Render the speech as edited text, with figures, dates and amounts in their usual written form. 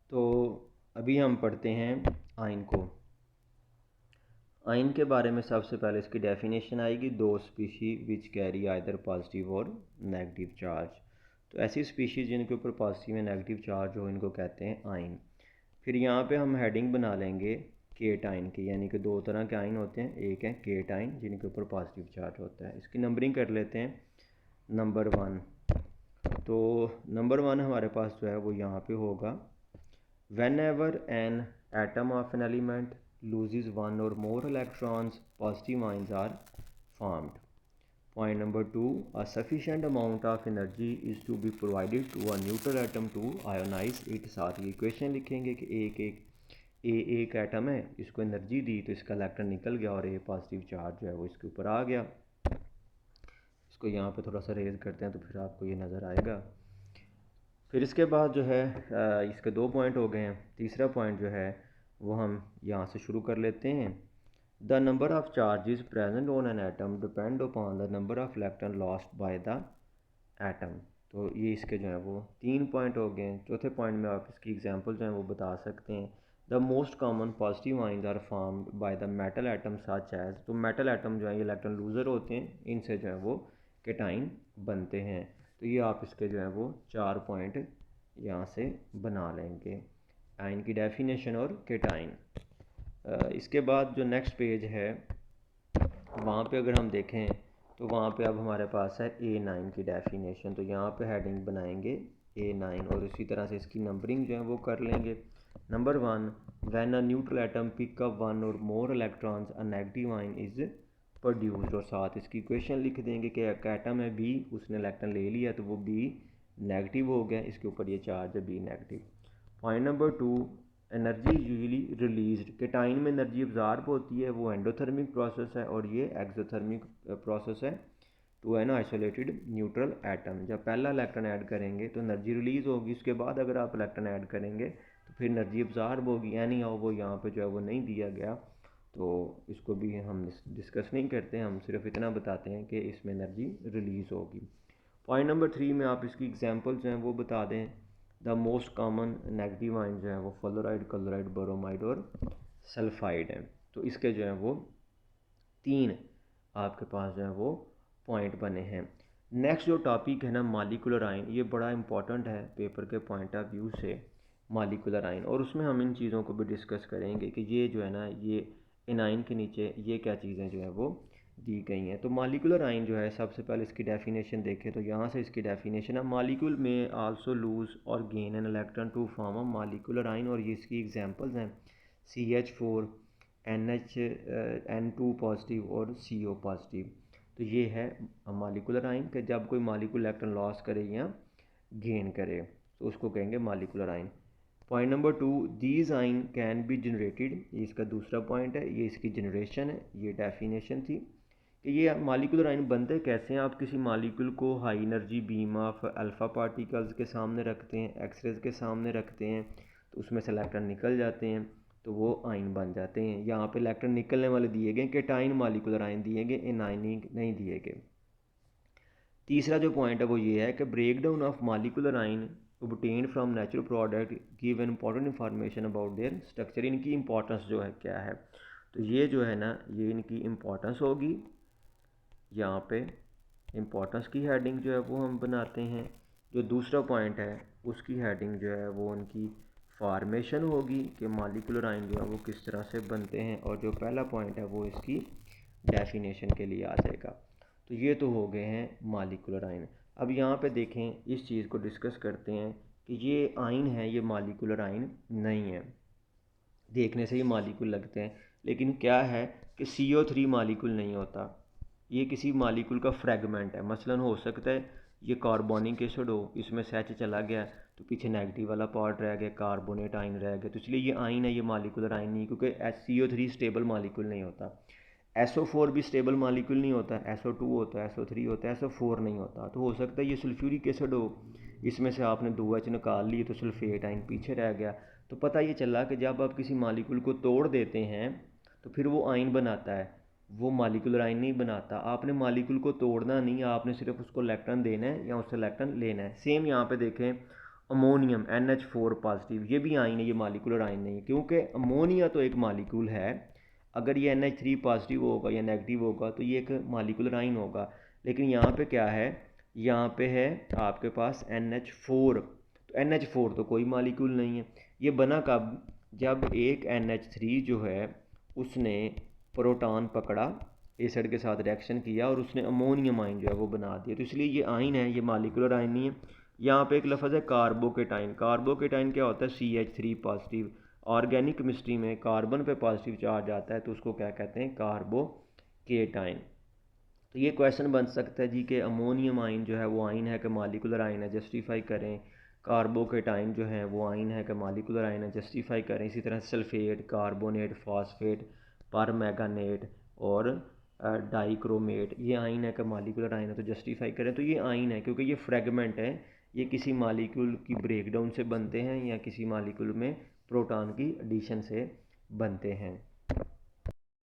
तो अभी हम पढ़ते हैं आयन को। आयन के बारे में सबसे पहले इसकी डेफिनेशन आएगी, दो species which carry either positive और नेगेटिव चार्ज। तो ऐसी स्पीशीज़ जिनके ऊपर पॉजिटिव या नेगेटिव चार्ज हो इनको कहते हैं आयन। फिर यहाँ पे हम हेडिंग बना लेंगे केट आयन की, यानी कि दो तरह के आयन होते हैं, एक है केट आयन जिनके ऊपर पॉजिटिव चार्ज होता है। इसकी नंबरिंग कर लेते हैं। नंबर 1, तो नंबर 1 हमारे पास जो है वो यहाँ पे होगा, whenever an atom of an element loses one or more electrons, positive ions are formed. Point number 2, a sufficient amount of energy is to be provided to a neutral atom to ionize it। साथ ही equation लिखेंगे कि एक atom है, इसको energy दी तो इसका electron निकल गया और ए पॉजिटिव चार्ज जो है वो इसके ऊपर आ गया। इसको यहाँ पे थोड़ा सा रेज करते हैं तो फिर आपको ये नज़र आएगा। फिर इसके बाद जो है इसके 2 पॉइंट हो गए हैं। तीसरा पॉइंट जो है वो हम यहाँ से शुरू कर लेते हैं। The number of charges present on an atom depend upon the number of electron lost by the atom. तो ये इसके जो है वो 3 पॉइंट हो गए हैं। चौथे पॉइंट में आप इसकी एग्जांपल जो है वो बता सकते हैं। The most common positive ions are formed by the metal atom such as. तो मेटल एटम जो है ये इलेक्ट्रॉन लूजर होते हैं, इनसे जो है वो केटाइन बनते हैं। तो ये आप इसके जो है वो 4 पॉइंट यहाँ से बना लेंगे, आयन की डेफिनेशन और केटाइन। इसके बाद जो नेक्स्ट पेज है वहाँ पे अगर हम देखें तो वहाँ पे अब हमारे पास है A9 की डेफिनेशन। तो यहाँ पे हेडिंग बनाएंगे A9 और इसी तरह से इसकी नंबरिंग जो है वो कर लेंगे। Number 1, when a neutral atom pick up one or more electrons a negative ion is produced. और साथ इसकी इक्वेशन लिख देंगे कि एक एटम है B, उसने इलेक्ट्रॉन ले लिया तो वो B नेगेटिव हो गया, इसके ऊपर ये चार्ज है B negative. Point number 2, energy usually released. Cation में एनर्जी अब्जॉर्ब होती है, वो एंडोथर्मिक प्रोसेस है और ये एक्सोथर्मिक प्रोसेस है to an isolated neutral atom. जब पहला इलेक्ट्रॉन ऐड करेंगे तो एनर्जी रिलीज़ होगी, उसके बाद अगर आप इलेक्ट्रॉन ऐड करेंगे तो फिर एनर्जी अब्जॉर्ब होगी। यानी वो यहाँ पे जो है वो नहीं दिया गया, तो इसको भी हम डिस्कस नहीं करते, हम सिर्फ इतना बताते हैं कि इसमें एनर्जी रिलीज़ होगी। पॉइंट नंबर 3 में आप इसकी एग्जांपल जो हैं वो बता दें। The most common negative ion जो है वो फ्लोराइड, क्लोराइड, बोरोमाइड और सल्फाइड हैं। तो इसके जो है वो 3 आपके पास जो है वो पॉइंट बने हैं। नेक्स्ट जो टॉपिक है ना मॉलिक्यूलर आयन, ये बड़ा इंपॉर्टेंट है पेपर के पॉइंट ऑफ व्यू से, मॉलिक्यूलर आयन। और उसमें हम इन चीज़ों को भी डिस्कस करेंगे कि ये जो है ना ये इन आयन के नीचे ये क्या चीज़ें जो है वो दी गई हैं। तो मॉलिक्यूलर आयन जो है सबसे पहले इसकी डेफिनेशन देखें तो यहाँ से इसकी डेफिनेशन है, मॉलिक्यूल में आल्सो लूज और gain an electron to form a molecular ion. और ये इसकी एग्जांपल्स हैं CH4, N2 पॉजिटिव और CO पॉजिटिव। तो ये है मॉलिक्यूलर आयन कि जब कोई मॉलिक्यूल इलेक्ट्रॉन लॉस करे या गेन करे तो उसको कहेंगे molecular ion. Point number 2, these ion can be generated. ये इसका दूसरा पॉइंट है, ये इसकी जनरेशन है, ये डेफिनेशन थी कि ये मॉलिक्यूलर आयन बनते कैसे हैं। आप किसी मॉलिक्यूल को high energy beam of alpha particles के सामने रखते हैं, एक्सरेज के सामने रखते हैं, तो उसमें से इलेक्ट्रॉन निकल जाते हैं तो वो आयन बन जाते हैं। यहाँ पे इलेक्ट्रॉन निकलने वाले दिए गए, केटाइन मॉलिक्यूलर आयन दिए गए, एनायनिक नहीं दिए गए। तीसरा जो पॉइंट है वो ये है कि break down of molecular ion obtained from natural product give an important information about their structure. इनकी इंपॉर्टेंस जो है क्या है, तो ये जो है ना ये इनकी इंपॉर्टेंस होगी। यहाँ पे इंपॉर्टेंस की हेडिंग जो है वो हम बनाते हैं। जो दूसरा पॉइंट है उसकी हेडिंग जो है वो उनकी फॉर्मेशन होगी कि मॉलिक्यूलर आयन जो है वो किस तरह से बनते हैं। और जो पहला पॉइंट है वो इसकी डेफिनेशन के लिए आ जाएगा। तो ये तो हो गए हैं मॉलिक्यूलर आयन। अब यहाँ पे देखें, इस चीज़ को डिस्कस करते हैं कि ये आयन है, ये मॉलिक्यूलर आयन नहीं है। देखने से ही मॉलिक्यूल लगते हैं, लेकिन क्या है कि CO3 मॉलिक्यूल नहीं होता, ये किसी मॉलिक्यूल का फ्रेगमेंट है। मसलन हो सकता है ये कार्बोनिक एसिड हो, इसमें से H चला गया तो पीछे नेगेटिव वाला पार्ट रह गया, कार्बोनेट आयन रह गया, तो इसलिए ये आयन है, ये मॉलिक्यूलर आयन नहीं, क्योंकि CO3 स्टेबल मॉलिक्यूल नहीं होता। SO4 भी स्टेबल मॉलिक्यूल नहीं होता, SO2 होता है, SO3 होता है, SO4 नहीं होता। तो हो सकता है ये सल्फ्यूरिक एसिड हो, इसमें से आपने 2H निकाल ली तो सल्फेट आयन पीछे रह गया। तो पता ये चला कि जब आप किसी मॉलिक्यूल को तोड़ देते हैं तो फिर वो आयन बनाता है, वो मॉलिक्यूलर आयन नहीं बनाता। आपने मॉलिक्यूल को तोड़ना नहीं, आपने सिर्फ उसको इलेक्ट्रॉन देना है या उससे इलेक्ट्रॉन लेना है। सेम यहाँ पे देखें, अमोनियम NH4 पॉजिटिव, ये भी आइन है, ये मालिकुलर आइन नहीं है, क्योंकि अमोनिया तो एक मालिकुल है, अगर ये NH3 पॉजिटिव होगा या नेगेटिव होगा तो ये एक मालिकुलर आइन होगा। लेकिन यहाँ पे क्या है, यहाँ पे है आपके पास NH4, तो NH4 तो कोई मालिकुल नहीं है। ये बना कब, जब एक NH3 जो है उसने प्रोटॉन पकड़ा, एसिड के साथ रिएक्शन किया और उसने अमोनियम आइन जो है वो बना दिया, तो इसलिए ये आइन है, ये मालिकुलर आइन नहीं है। यहाँ पे एक लफ्ज़ है कार्बोकेटाइन। कार्बोकेटाइन क्या होता है, CH3 पॉजिटिव। ऑर्गेनिक केमिस्ट्री में कार्बन पे पॉजिटिव चार्ज आता है तो उसको क्या कहते हैं, कार्बोकेटाइन। तो ये क्वेश्चन बन सकता है जी कि अमोनियम आइन जो है वो आइन है कि मालिकुलर आइन है, जस्टिफाई करें। कार्बोकेटाइन जो है वो आइन है कि मालिकुलर आइन है, जस्टिफाई करें। इसी तरह सल्फेट, कार्बोनेट, फॉस्फेट, परमैंगनेट और डाइक्रोमेट, ये आइन है कि मालिकुलर आइन है, तो जस्टिफाई करें। तो ये आइन है क्योंकि ये फ्रेगमेंट है, ये किसी मालिक्यूल की ब्रेकडाउन से बनते हैं या किसी मालिक्यूल में प्रोटॉन की एडिशन से बनते हैं।